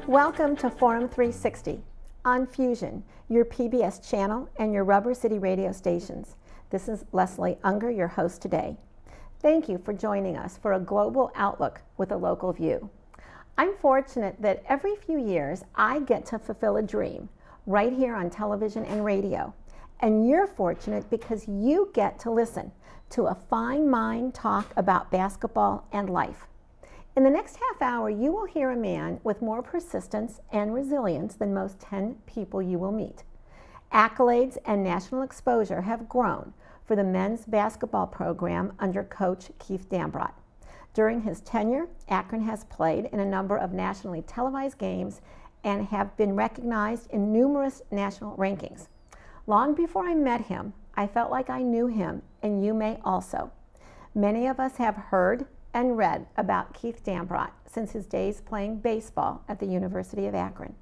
Welcome to Forum 360 on Fusion, your PBS channel and your Rubber City radio stations. This is Leslie Ungar, your host today. Thank you for joining us for a global outlook with a local view. I'm fortunate that every few years I get to fulfill a dream right here on television and radio. And you're fortunate because you get to listen to a fine mind talk about basketball and life. In the next half hour, you will hear a man with more persistence and resilience than most 10 people you will meet. Accolades and national exposure have grown for the men's basketball program under Coach Keith Dambrot. During his tenure, Akron has played in a number of nationally televised games and have been recognized in numerous national rankings. Long before I met him, I felt like I knew him, and you may also. Many of us have heard and read about Keith Dambrot since his days playing baseball at the University of Akron.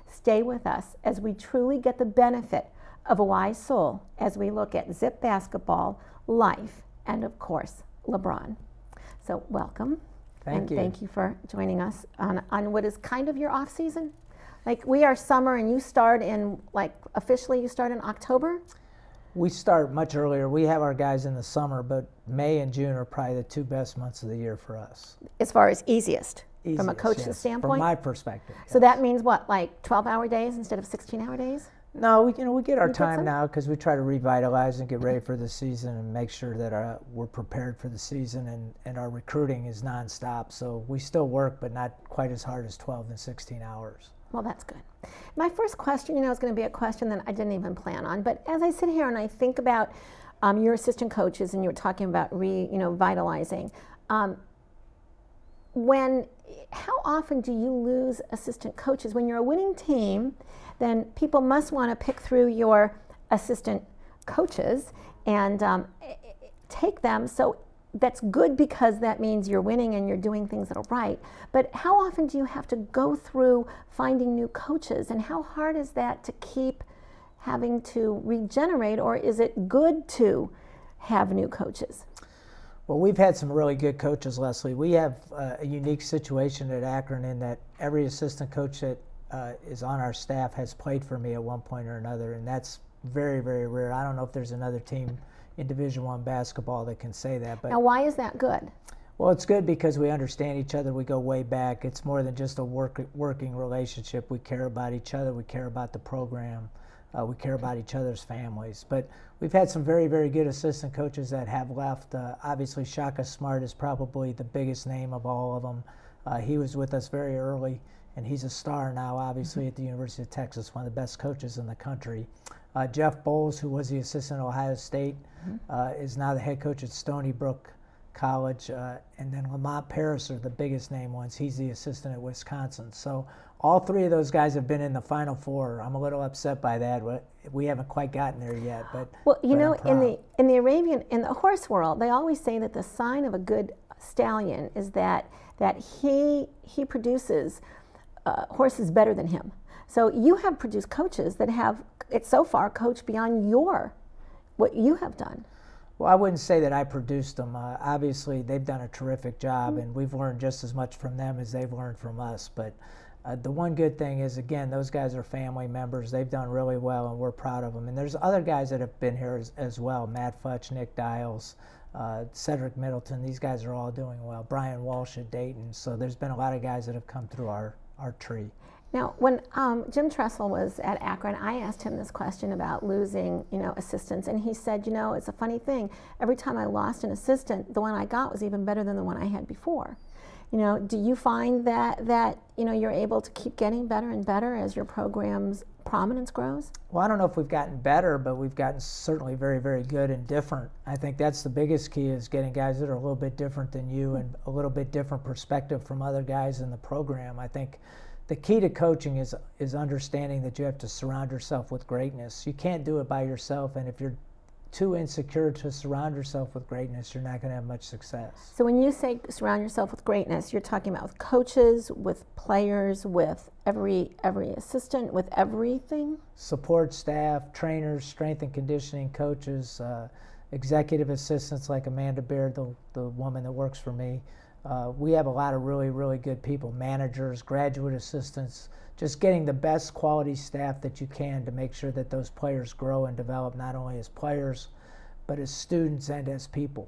Stay with us as we truly get the benefit of a wise soul as we look at zip basketball, life, and of course, LeBron. So welcome. Thank you. Thank you for joining us on what is kind of your off season. Like, we are summer and you start in, officially you start in October? We start much earlier. We have our guys in the summer, but May and June are probably the two best months of the year for us. As far as easiest from a coach's yes, standpoint? From my perspective. So that means what, like 12-hour days instead of 16-hour days? No, we get our time now because we try to revitalize and get ready for the season and make sure that we're prepared for the season, and our recruiting is nonstop. So we still work, but not quite as hard as 12 and 16 hours. Well, that's good. My first question, is going to be a question that I didn't even plan on. But as I sit here and I think about your assistant coaches, and you were talking about vitalizing, how often do you lose assistant coaches? When you're a winning team, then people must want to pick through your assistant coaches and take them. So that's good because that means you're winning and you're doing things that are right. But how often do you have to go through finding new coaches, and how hard is that to keep having to regenerate, or is it good to have new coaches? Well, we've had some really good coaches, Leslie. We have a unique situation at Akron in that every assistant coach that is on our staff has played for me at one point or another, and that's very, very rare. I don't know if there's another team in Division I basketball that can say that. But now, why is that good? Well, it's good because we understand each other. We go way back. It's more than just a working relationship. We care about each other. We care about the program. We care about each other's families. But we've had some very, very good assistant coaches that have left. Obviously, Shaka Smart is probably the biggest name of all of them. He was with us very early, and he's a star now, obviously, at the University of Texas, one of the best coaches in the country. Jeff Bowles, who was the assistant at Ohio State, is now the head coach at Stony Brook College. And then Lamont Paris are the biggest name ones. He's the assistant at Wisconsin. So all three of those guys have been in the Final Four. I'm a little upset by that. We haven't quite gotten there yet. But in the horse world, they always say that the sign of a good stallion is that he produces horses better than him. So you have produced coaches that have, so far, coached beyond what you have done. Well, I wouldn't say that I produced them. Obviously, they've done a terrific job, and we've learned just as much from them as they've learned from us. But the one good thing is, again, those guys are family members. They've done really well, and we're proud of them. And there's other guys that have been here as well. Matt Futch, Nick Dials, Cedric Middleton. These guys are all doing well. Brian Walsh at Dayton. So there's been a lot of guys that have come through our tree. Now, when Jim Tressel was at Akron, I asked him this question about losing, assistants, and he said, it's a funny thing. Every time I lost an assistant, the one I got was even better than the one I had before. Do you find that you're able to keep getting better and better as your program's prominence grows? Well, I don't know if we've gotten better, but we've gotten certainly very, very good and different. I think that's the biggest key, is getting guys that are a little bit different than you and a little bit different perspective from other guys in the program. I think the key to coaching is understanding that you have to surround yourself with greatness. You can't do it by yourself, and if you're too insecure to surround yourself with greatness, you're not going to have much success. So when you say surround yourself with greatness, you're talking about with coaches, with players, with every assistant, with everything? Support staff, trainers, strength and conditioning coaches, executive assistants like Amanda Baird, the woman that works for me, We have a lot of really, really good people, managers, graduate assistants, just getting the best quality staff that you can to make sure that those players grow and develop not only as players, but as students and as people.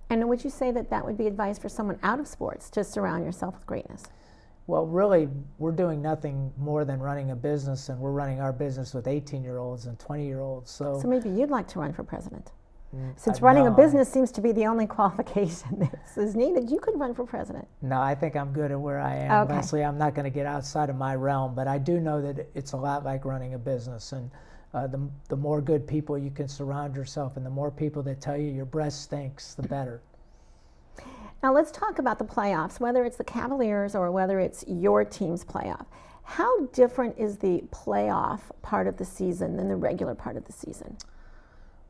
And would you say that that would be advice for someone out of sports, to surround yourself with greatness? Well, really, we're doing nothing more than running a business, and we're running our business with 18-year-olds and 20-year-olds. So maybe you'd like to run for president. Since running a business seems to be the only qualification that is needed, you could run for president. No, I think I'm good at where I am. Okay. Leslie, I'm not going to get outside of my realm, but I do know that it's a lot like running a business. And the more good people you can surround yourself, and the more people that tell you your breath stinks, the better. Now let's talk about the playoffs, whether it's the Cavaliers or whether it's your team's playoff. How different is the playoff part of the season than the regular part of the season?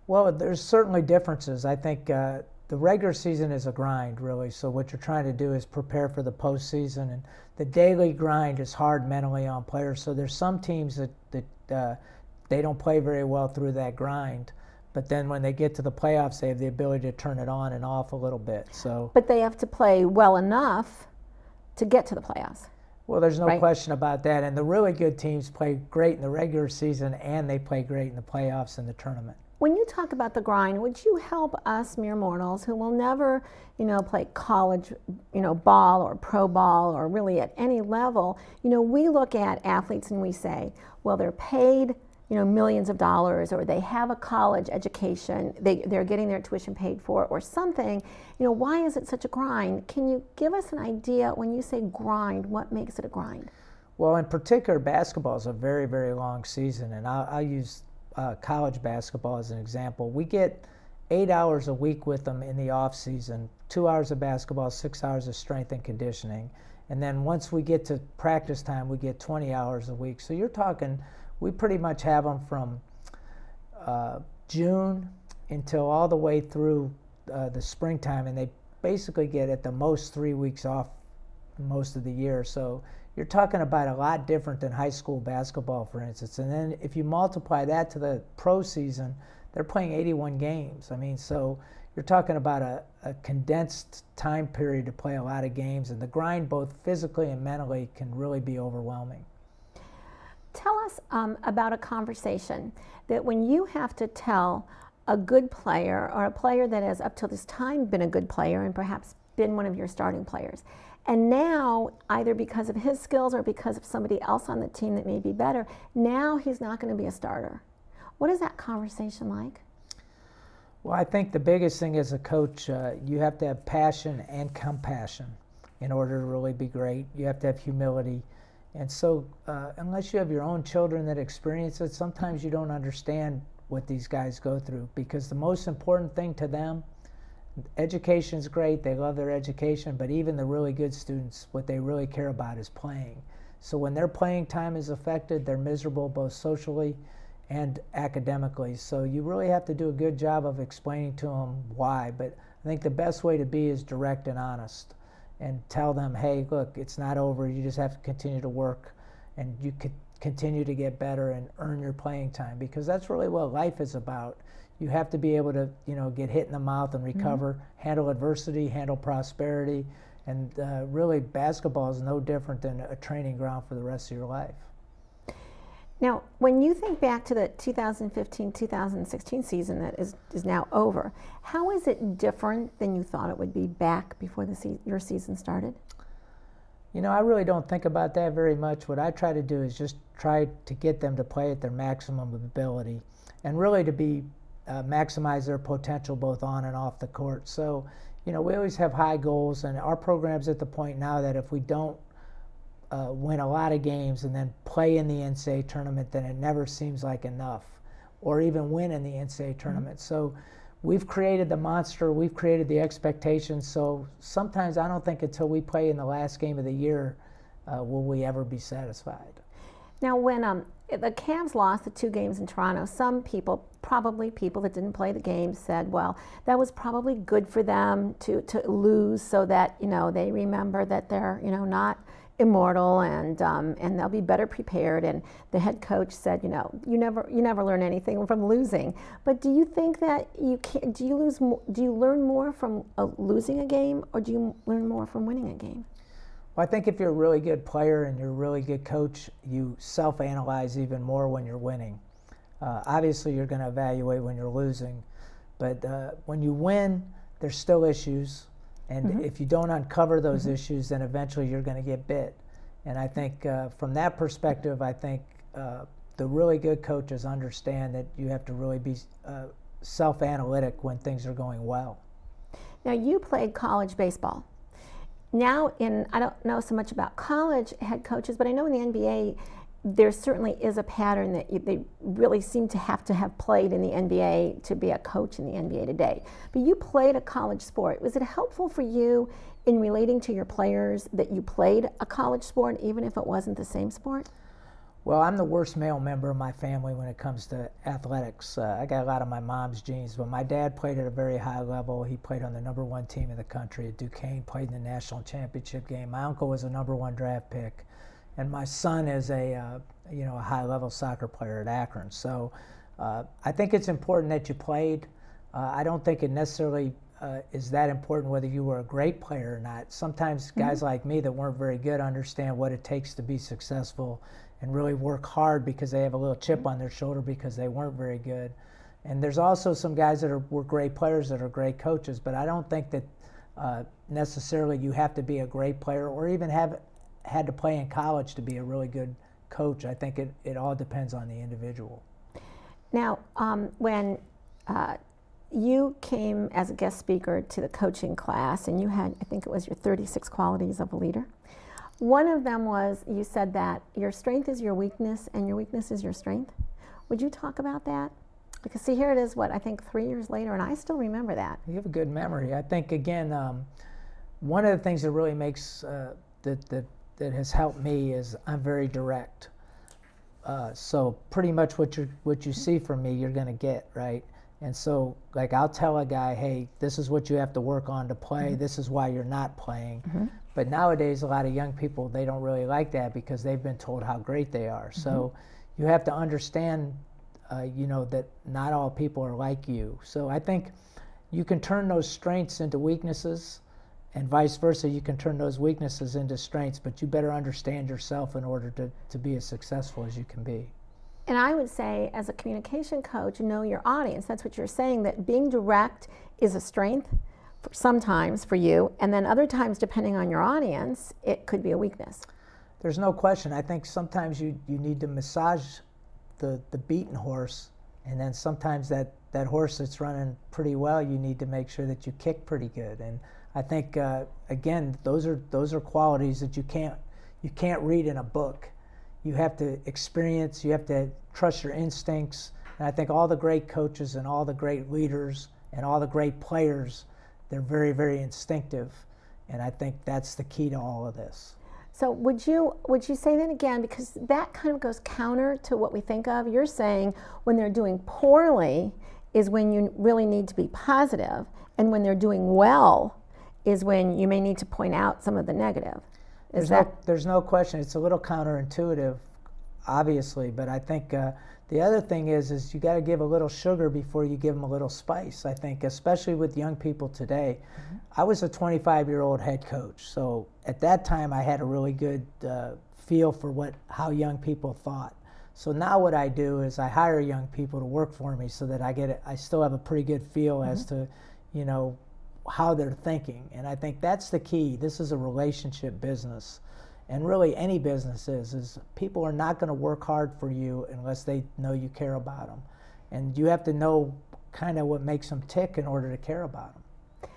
Well, there's certainly differences. I think the regular season is a grind, really. So what you're trying to do is prepare for the postseason, and the daily grind is hard mentally on players. So there's some teams that they don't play very well through that grind, but then when they get to the playoffs, they have the ability to turn it on and off a little bit. So, but they have to play well enough to get to the playoffs. Well, there's no right? question about that. And the really good teams play great in the regular season, and they play great in the playoffs and the tournament. When you talk about the grind, would you help us mere mortals who will never, play college, ball or pro ball or really at any level? We look at athletes and we say, well, they're paid, millions of dollars, or they have a college education, they're getting their tuition paid for or something. Why is it such a grind? Can you give us an idea, when you say grind, what makes it a grind? Well, in particular, basketball is a very, very long season, and I'll use college basketball as an example. We get 8 hours a week with them in the off season, 2 hours of basketball, 6 hours of strength and conditioning. And then once we get to practice time, we get 20 hours a week. So you're talking, we pretty much have them from June until all the way through the springtime, and they basically get at the most 3 weeks off most of the year. So you're talking about a lot different than high school basketball, for instance. And then if you multiply that to the pro season, they're playing 81 games. I mean, so you're talking about a condensed time period to play a lot of games, and the grind, both physically and mentally, can really be overwhelming. Tell us about a conversation that when you have to tell a good player, or a player that has up till this time been a good player and perhaps been one of your starting players, and now, either because of his skills or because of somebody else on the team that may be better, now he's not going to be a starter. What is that conversation like? Well, I think the biggest thing as a coach, you have to have passion and compassion in order to really be great. You have to have humility. And so unless you have your own children that experience it, sometimes you don't understand what these guys go through, because the most important thing to them, education's great, they love their education, but even the really good students, what they really care about is playing. So when their playing time is affected, they're miserable both socially and academically. So you really have to do a good job of explaining to them why. But I think the best way to be is direct and honest, and tell them, hey, look, it's not over. You just have to continue to work, and you could continue to get better and earn your playing time, because that's really what life is about. You have to be able to, get hit in the mouth and recover, handle adversity, handle prosperity, and really basketball is no different than a training ground for the rest of your life. Now, when you think back to the 2015-2016 season that is now over, how is it different than you thought it would be back before your season started? I really don't think about that very much. What I try to do is just try to get them to play at their maximum ability, and really to be maximize their potential both on and off the court. So, we always have high goals, and our program's at the point now that if we don't win a lot of games and then play in the NCAA tournament, then it never seems like enough, or even win in the NCAA tournament. So we've created the monster, we've created the expectations, so sometimes I don't think until we play in the last game of the year will we ever be satisfied. Now, when the Cavs lost the 2 games in Toronto, some people, probably people that didn't play the game, said, well, that was probably good for them to lose, so that they remember that they're not immortal, and they'll be better prepared. And the head coach said, you never learn anything from losing. But do you think that do you learn more from losing a game, or do you learn more from winning a game? Well, I think if you're a really good player and you're a really good coach, you self-analyze even more when you're winning. Obviously, you're going to evaluate when you're losing, but when you win, there's still issues, and if you don't uncover those issues, then eventually you're going to get bit. And I think from that perspective, I think the really good coaches understand that you have to really be self-analytic when things are going well. Now, you played college baseball. Now, I don't know so much about college head coaches, but I know in the NBA, there certainly is a pattern that they really seem to have played in the NBA to be a coach in the NBA today. But you played a college sport. Was it helpful for you in relating to your players that you played a college sport, even if it wasn't the same sport? Well, I'm the worst male member of my family when it comes to athletics. I got a lot of my mom's genes, but my dad played at a very high level. He played on the #1 team in the country at Duquesne, played in the national championship game. My uncle was a #1 draft pick, and my son is a high-level soccer player at Akron. So I think it's important that you played. I don't think it necessarily is that important whether you were a great player or not. Sometimes guys like me that weren't very good understand what it takes to be successful and really work hard because they have a little chip on their shoulder because they weren't very good. And there's also some guys that were great players that are great coaches, but I don't think that necessarily you have to be a great player or even had to play in college to be a really good coach. I think it all depends on the individual. Now, when you came as a guest speaker to the coaching class, and you had, I think it was your 36 qualities of a leader. One of them was, you said that your strength is your weakness and your weakness is your strength. Would you talk about that? Because see, here it is, I think 3 years later, and I still remember that. You have a good memory. I think, again, one of the things that really makes, that has helped me is I'm very direct. So pretty much what you see from me, you're going to get, right? And so, like, I'll tell a guy, hey, this is what you have to work on to play. This is why you're not playing. But nowadays, a lot of young people, they don't really like that because they've been told how great they are. So you have to understand, that not all people are like you. So I think you can turn those strengths into weaknesses, and vice versa. You can turn those weaknesses into strengths, but you better understand yourself in order to be as successful as you can be. And I would say, as a communication coach, know your audience. That's what you're saying, that being direct is a strength sometimes for you, and then other times, depending on your audience, it could be a weakness. There's no question. I think sometimes you need to massage the beaten horse, and then sometimes that horse that's running pretty well, you need to make sure that you kick pretty good. And I think, again, those are qualities that you can't read in a book. You have to experience, you have to trust your instincts. And I think all the great coaches and all the great leaders and all the great players, they're very, very instinctive. And I think that's the key to all of this. So would you say that again, because that kind of goes counter to what we think of. You're saying when they're doing poorly is when you really need to be positive, and when they're doing well is when you may need to point out some of the negative. There's no question. It's a little counterintuitive, obviously, but I think the other thing is you got to give a little sugar before you give them a little spice. I think, especially with young people today. I was a 25-year-old head coach, so at that time I had a really good feel for how young people thought. So now what I do is I hire young people to work for me so that I still have a pretty good feel as to, how they're thinking. And I think that's the key. This is a relationship business. And really any business is people are not going to work hard for you unless they know you care about them. And you have to know kind of what makes them tick in order to care about them.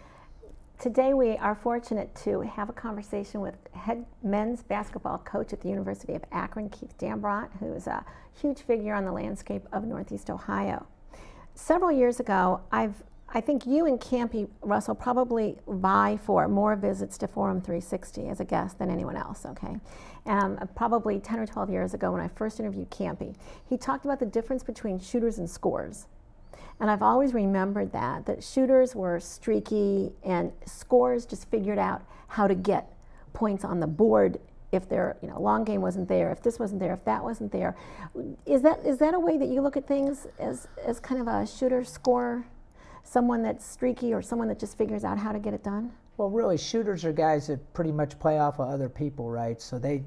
Today we are fortunate to have a conversation with head men's basketball coach at the University of Akron, Keith Dambrot, who is a huge figure on the landscape of Northeast Ohio. Several years ago, I think you and Campy Russell probably vie for more visits to Forum 360 as a guest than anyone else, okay? Probably 10 or 12 years ago when I first interviewed Campy, he talked about the difference between shooters and scorers. And I've always remembered that shooters were streaky and scorers just figured out how to get points on the board if their long game wasn't there, if this wasn't there, if that wasn't there. Is that a way that you look at things as kind of a shooter, scorer, someone that's streaky or someone that just figures out how to get it done? Well, really, shooters are guys that pretty much play off of other people, right? So they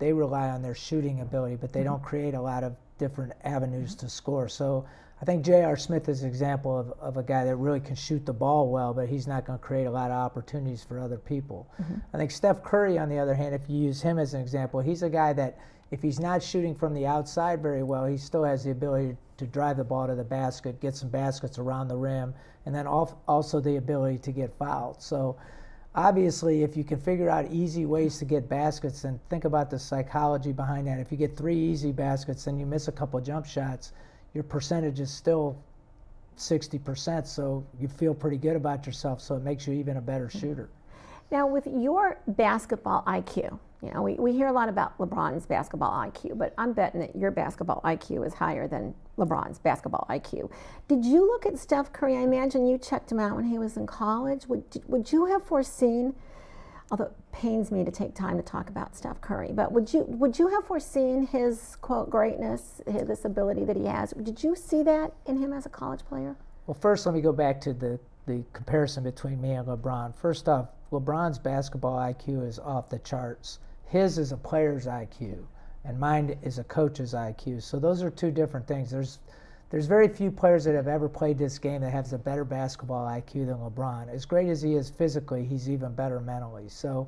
rely on their shooting ability, but they don't create a lot of different avenues to score. So I think J.R. Smith is an example of a guy that really can shoot the ball well, but he's not going to create a lot of opportunities for other people. I think Steph Curry, on the other hand, if you use him as an example, he's a guy that if he's not shooting from the outside very well, he still has the ability to drive the ball to the basket, get some baskets around the rim, and then also the ability to get fouled. So obviously, if you can figure out easy ways to get baskets, and think about the psychology behind that. If you get 3 easy baskets and you miss a couple jump shots, your percentage is still 60%, so you feel pretty good about yourself, so it makes you even a better shooter. Now, with your basketball IQ, we hear a lot about LeBron's basketball IQ, but I'm betting that your basketball IQ is higher than LeBron's basketball IQ. Did you look at Steph Curry? I imagine you checked him out when he was in college. Would you have foreseen, although it pains me to take time to talk about Steph Curry, but would you have foreseen his, quote, greatness, this ability that he has? Did you see that in him as a college player? Well, first let me go back to the comparison between me and LeBron. First off, LeBron's basketball IQ is off the charts. His is a player's IQ, and mine is a coach's IQ. So those are two different things. There's very few players that have ever played this game that has a better basketball IQ than LeBron. As great as he is physically, he's even better mentally. So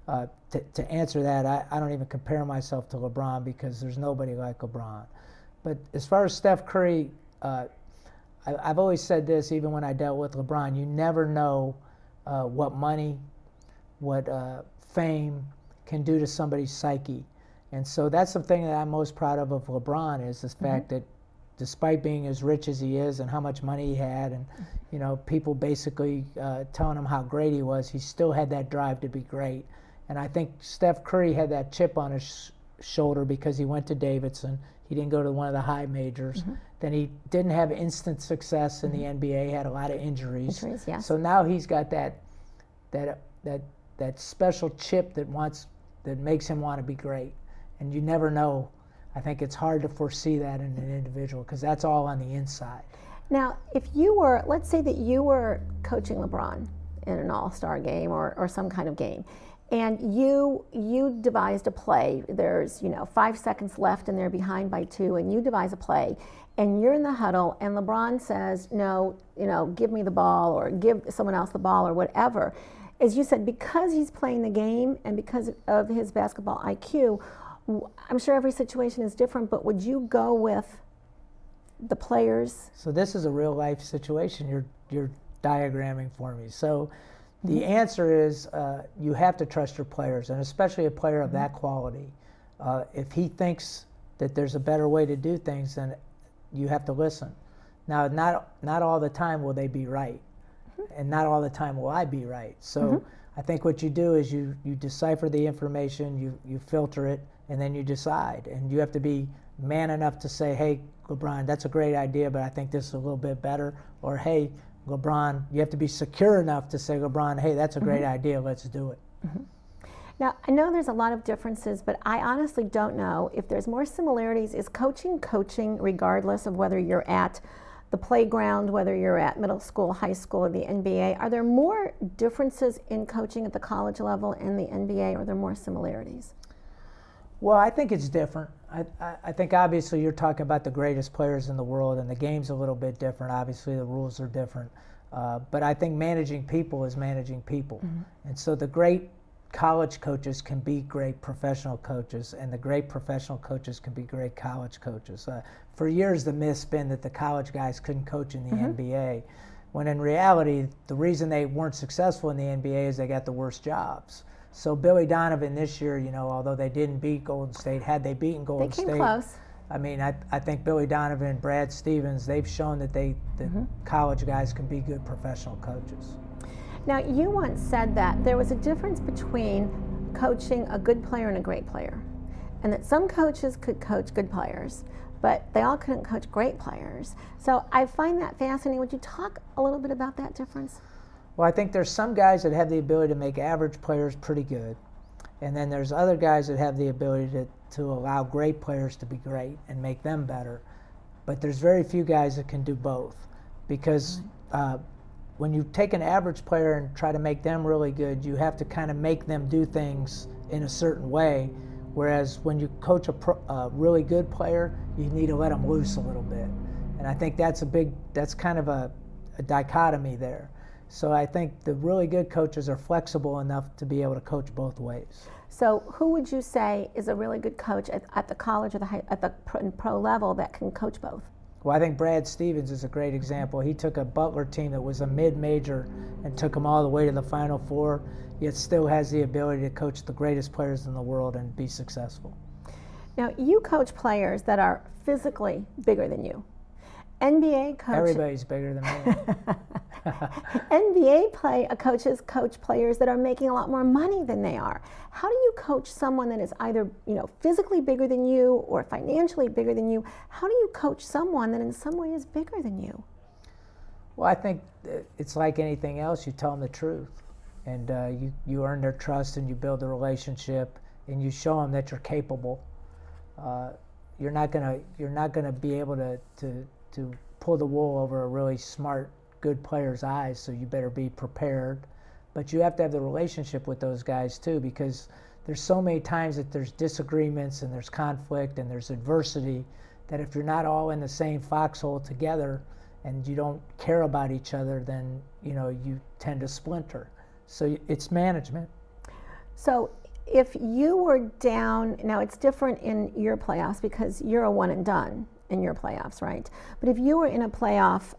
to answer that, I don't even compare myself to LeBron because there's nobody like LeBron. But as far as Steph Curry, I've always said this, even when I dealt with LeBron, you never know what money, what fame can do to somebody's psyche. And so that's the thing that I'm most proud of LeBron is the fact that despite being as rich as he is and how much money he had and people basically telling him how great he was, he still had that drive to be great. And I think Steph Curry had that chip on his shoulder because he went to Davidson. He didn't go to one of the high majors. Then he didn't have instant success in the NBA, had a lot of injuries. Yes. So now he's got that special chip that makes him want to be great. And you never know. I think it's hard to foresee that in an individual because that's all on the inside. Now, let's say that you were coaching LeBron in an all-star game or some kind of game, and you devised a play. There's 5 seconds left and they're behind by 2, and you devise a play, and you're in the huddle, and LeBron says, no, give me the ball or give someone else the ball or whatever. As you said, because he's playing the game and because of his basketball IQ, I'm sure every situation is different, but would you go with the players? So this is a real life situation you're diagramming for me. So the answer is you have to trust your players, and especially a player of that quality. If he thinks that there's a better way to do things, then you have to listen. Now, not all the time will they be right, and not all the time will I be right. So I think what you do is you decipher the information, you filter it, and then you decide. And you have to be man enough to say, hey, LeBron, that's a great idea, but I think this is a little bit better. Or, hey, LeBron, you have to be secure enough to say, LeBron, hey, that's a great idea, let's do it. Now, I know there's a lot of differences, but I honestly don't know if there's more similarities. Is coaching regardless of whether you're at the playground, whether you're at middle school, high school, or the NBA? Are there more differences in coaching at the college level and the NBA, or are there more similarities? Well, I think it's different. I think obviously you're talking about the greatest players in the world, and the game's a little bit different. Obviously the rules are different. But I think managing people is managing people. And so the great college coaches can be great professional coaches, and the great professional coaches can be great college coaches. For years the myth's been that the college guys couldn't coach in the NBA, when in reality the reason they weren't successful in the NBA is they got the worst jobs. So Billy Donovan this year, although they didn't beat Golden State, had they beaten Golden State, they came close. I mean, I think Billy Donovan, Brad Stevens, they've shown that college guys can be good professional coaches. Now, you once said that there was a difference between coaching a good player and a great player, and that some coaches could coach good players, but they all couldn't coach great players. So I find that fascinating. Would you talk a little bit about that difference? Well, I think there's some guys that have the ability to make average players pretty good, And then there's other guys that have the ability to allow great players to be great and make them better. But there's very few guys that can do both, because when you take an average player and try to make them really good, you have to kind of make them do things in a certain way. Whereas when you coach a really good player, you need to let them loose a little bit. And I think that's kind of a dichotomy there. So I think the really good coaches are flexible enough to be able to coach both ways. So who would you say is a really good coach at the college or at the pro level that can coach both? Well, I think Brad Stevens is a great example. He took a Butler team that was a mid-major and took them all the way to the Final Four, yet still has the ability to coach the greatest players in the world and be successful. Now, you coach players that are physically bigger than you. NBA coaches. Everybody's bigger than me. NBA coaches coach players that are making a lot more money than they are. How do you coach someone that is either physically bigger than you or financially bigger than you? How do you coach someone that in some way is bigger than you? Well, I think it's like anything else. You tell them the truth, and you earn their trust, and you build a relationship, and you show them that you're capable. You're not gonna be able to pull the wool over a really smart, good player's eyes, so you better be prepared. But you have to have the relationship with those guys too, because there's so many times that there's disagreements and there's conflict and there's adversity, that if you're not all in the same foxhole together and you don't care about each other, then you tend to splinter. So it's management. So if you were down, now it's different in your playoffs because you're a one and done in your playoffs, right? But if you were in a playoff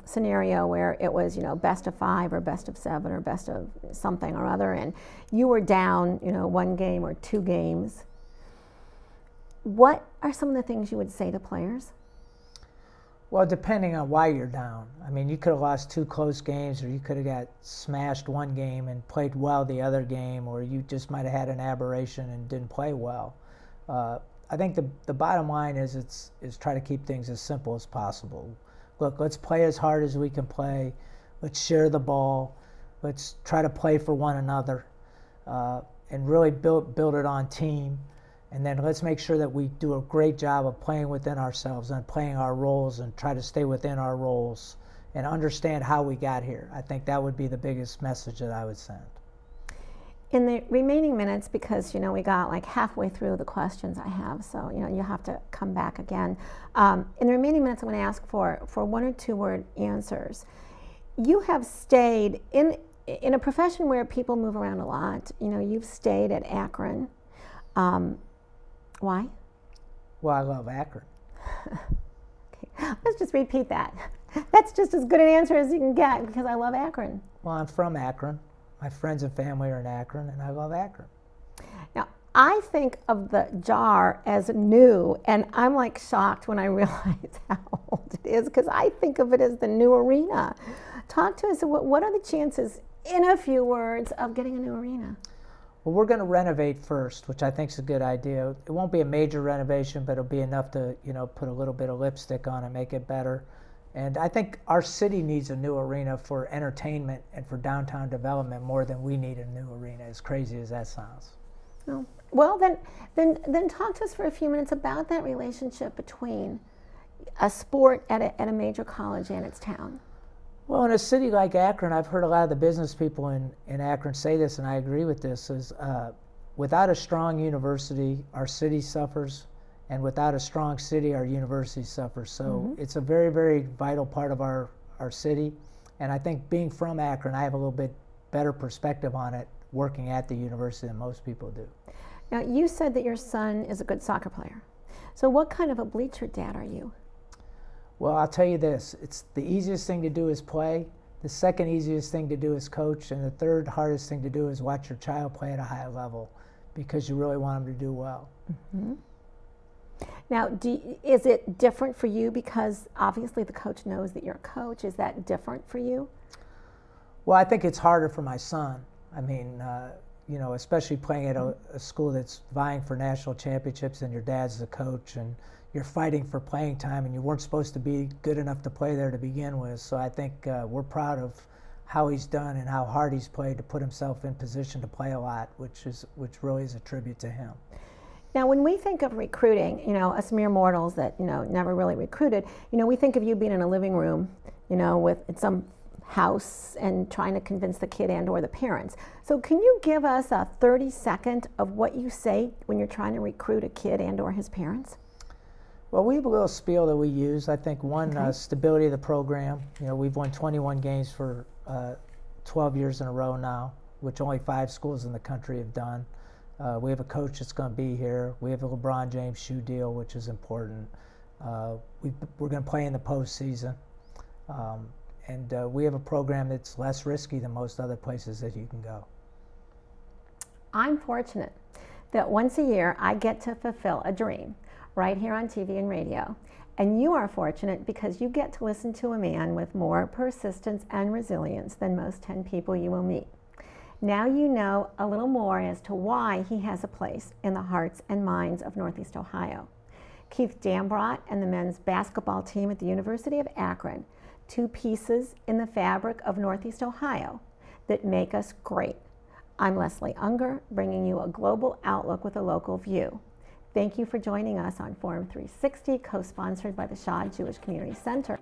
scenario where it was, best of 5 or best of 7 or best of something or other, and you were down, 1 game or 2 games, what are some of the things you would say to players? Well, depending on why you're down. I mean, you could have lost 2 close games, or you could have got smashed 1 game and played well the other game, or you just might have had an aberration and didn't play well. I think the bottom line is try to keep things as simple as possible. Look, let's play as hard as we can play. Let's share the ball. Let's try to play for one another, and really build it on team. And then let's make sure that we do a great job of playing within ourselves and playing our roles and try to stay within our roles and understand how we got here. I think that would be the biggest message that I would send. In the remaining minutes, because we got like halfway through the questions I have, so you have to come back again. In the remaining minutes, I'm going to ask for 1 or 2 word answers. You have stayed in a profession where people move around a lot. You've stayed at Akron. Why? Well, I love Akron. Okay. Let's just repeat that. That's just as good an answer as you can get, because I love Akron. Well, I'm from Akron. My friends and family are in Akron, and I love Akron. Now, I think of the jar as new, and I'm like shocked when I realize how old it is, because I think of it as the new arena. Talk to us, what are the chances, in a few words, of getting a new arena? Well, we're going to renovate first, which I think is a good idea. It won't be a major renovation, but it'll be enough to, put a little bit of lipstick on it, make it better. And I think our city needs a new arena for entertainment and for downtown development more than we need a new arena, as crazy as that sounds. Oh. Well, then talk to us for a few minutes about that relationship between a sport at a major college and its town. Well, in a city like Akron, I've heard a lot of the business people in Akron say this, and I agree with this, is without a strong university, our city suffers, and without a strong city, our university suffers. So it's a very, very vital part of our city, and I think being from Akron, I have a little bit better perspective on it working at the university than most people do. Now, you said that your son is a good soccer player. So what kind of a bleacher dad are you? Well, I'll tell you this, it's the easiest thing to do is play, the second easiest thing to do is coach, and the third hardest thing to do is watch your child play at a high level, because you really want them to do well. Mm-hmm. Now, is it different for you, because obviously the coach knows that you're a coach? Is that different for you? Well, I think it's harder for my son. I mean, especially playing at a school that's vying for national championships, and your dad's the coach, and you're fighting for playing time, and you weren't supposed to be good enough to play there to begin with. So I think we're proud how he's done and how hard he's played to put himself in position to play a lot, which really is a tribute to him. Now, when we think of recruiting, us mere mortals that, never really recruited, we think of you being in a living room, with some house and trying to convince the kid and or the parents. So can you give us a 30-second of what you say when you're trying to recruit a kid and or his parents? Well, we have a little spiel that we use. I think one, stability of the program. We've won 21 games for 12 years in a row now, which only 5 schools in the country have done. We have a coach that's going to be here. We have a LeBron James shoe deal, which is important. We're going to play in the postseason. And we have a program that's less risky than most other places that you can go. I'm fortunate that once a year I get to fulfill a dream right here on TV and radio. And you are fortunate because you get to listen to a man with more persistence and resilience than most 10 people you will meet. Now you know a little more as to why he has a place in the hearts and minds of Northeast Ohio. Keith Dambrot and the men's basketball team at the University of Akron, 2 pieces in the fabric of Northeast Ohio that make us great. I'm Leslie Ungar, bringing you a global outlook with a local view. Thank you for joining us on Forum 360, co-sponsored by the Shaw Jewish Community Center.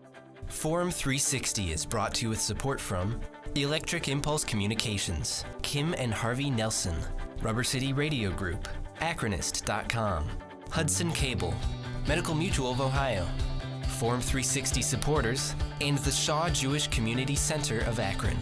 Forum 360 is brought to you with support from Electric Impulse Communications, Kim and Harvey Nelson, Rubber City Radio Group, Akronist.com, Hudson Cable, Medical Mutual of Ohio, Forum 360 supporters, and the Shaw Jewish Community Center of Akron.